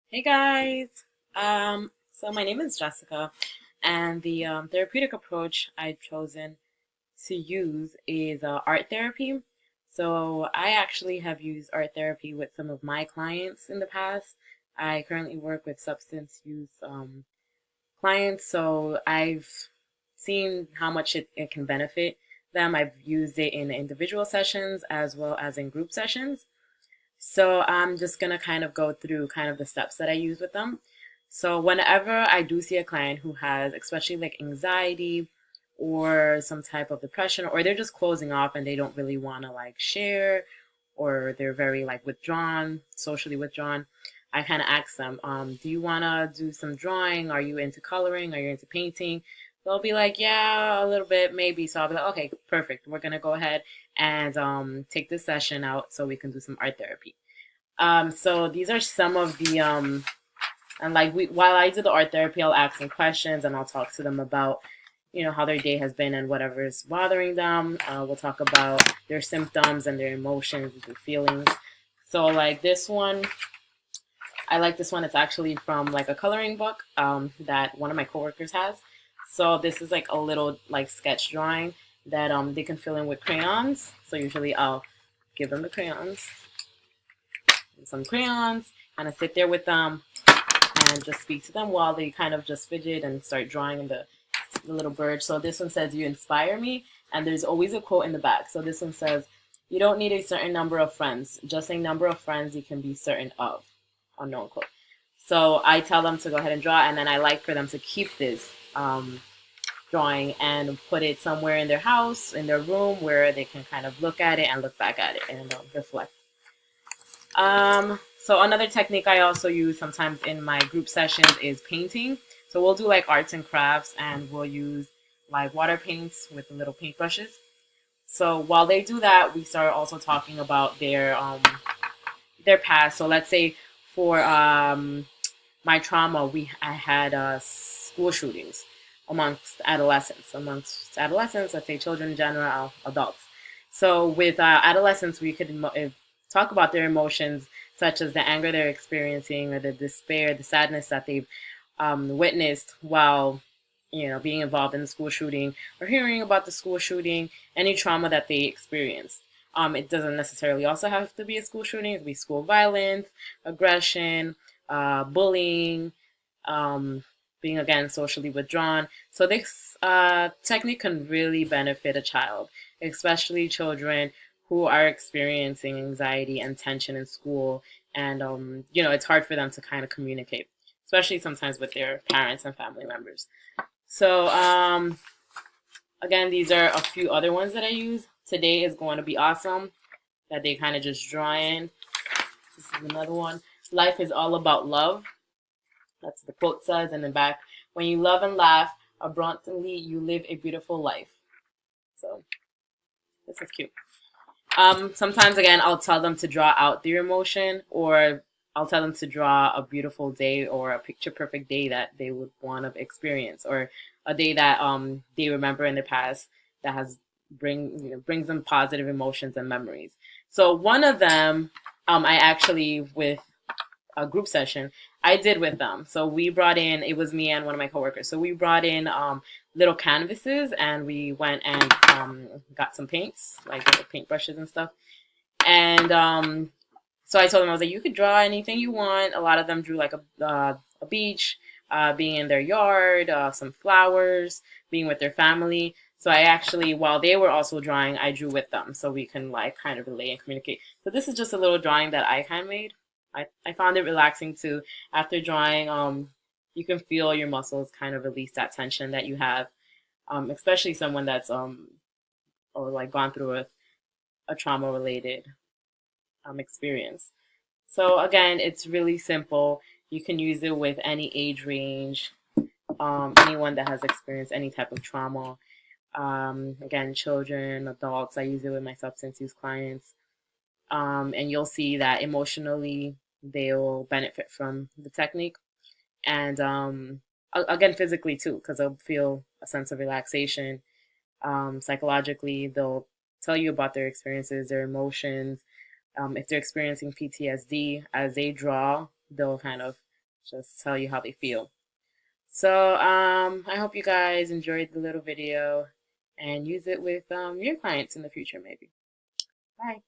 Hey guys. So my name is Jessica, and the therapeutic approach I've chosen to use is art therapy. So I actually have used art therapy with some of my clients in the past. I currently work with substance use clients, so I've seen how much it can benefit them. I've used it in individual sessions as well as in group sessions. So I'm just gonna kind of go through kind of the steps that I use with them. So whenever I do see a client who has, especially like anxiety or some type of depression, or they're just closing off and they don't really want to like share, or they're very like withdrawn, socially withdrawn, I kind of ask them, do you want to do some drawing? Are you into coloring? Are you into painting? They'll be like, yeah, a little bit, maybe. So I'll be like, okay, perfect. We're gonna go ahead and take this session out so we can do some art therapy. So these are some of the and like while I do the art therapy, I'll ask them questions and I'll talk to them about how their day has been and whatever is bothering them. We'll talk about their symptoms and their emotions and their feelings. So like this one, I like this one. It's actually from like a coloring book that one of my coworkers has. So this is like a little like sketch drawing that they can fill in with crayons. So usually I'll give them the crayons, some crayons, kind of sit there with them and just speak to them while they kind of just fidget and start drawing the little bird. So this one says, "You inspire me," and there's always a quote in the back. So this one says, "You don't need a certain number of friends, just a number of friends you can be certain of." Unknown quote. So I tell them to go ahead and draw, and then I like for them to keep this drawing and put it somewhere in their house, in their room, where they can kind of look at it and look back at it and reflect. So another technique I also use sometimes in my group sessions is painting. So we'll do like arts and crafts and we'll use like water paints with little paintbrushes. So while they do that, we start also talking about their past. So let's say for my trauma, I had school shootings amongst adolescents, let's say children in general, adults. So with adolescents, we could talk about their emotions, such as the anger they're experiencing, or the despair, the sadness that they've witnessed while being involved in the school shooting, or hearing about the school shooting, any trauma that they experienced. It doesn't necessarily also have to be a school shooting. It could be school violence, aggression, bullying, um, being again socially withdrawn. So this technique can really benefit a child, especially children who are experiencing anxiety and tension in school. And, it's hard for them to kind of communicate, especially sometimes with their parents and family members. So, again, these are a few other ones that I use. Today is going to be awesome that they kind of just draw in. This is another one. Life is all about love. That's the quote says in the back. When you love and laugh abundantly, you live a beautiful life. So this is cute. Sometimes again, I'll tell them to draw out their emotion, or I'll tell them to draw a beautiful day or a picture perfect day that they would want to experience, or a day that they remember in the past that has brings them positive emotions and memories. So one of them, I actually with a group session I did with them. So we brought in, it was me and one of my coworkers. So we brought in little canvases and we went and got some paints, like little paintbrushes and stuff. And so I told them, I was like, you could draw anything you want. A lot of them drew like a beach, being in their yard, some flowers, being with their family. So I actually, while they were also drawing, I drew with them so we can like kind of relate and communicate. So this is just a little drawing that I kind of made. I found it relaxing too. After drawing, you can feel your muscles kind of release that tension that you have, especially someone that's or like gone through a trauma related experience. So again, it's really simple. You can use it with any age range, anyone that has experienced any type of trauma. Again, children, adults. I use it with my substance use clients, and you'll see that emotionally they'll benefit from the technique, and again, physically too, because they'll feel a sense of relaxation. Psychologically, they'll tell you about their experiences, their emotions. If they're experiencing PTSD, as they draw, they'll kind of just tell you how they feel. So I hope you guys enjoyed the little video and use it with your clients in the future, maybe. Bye.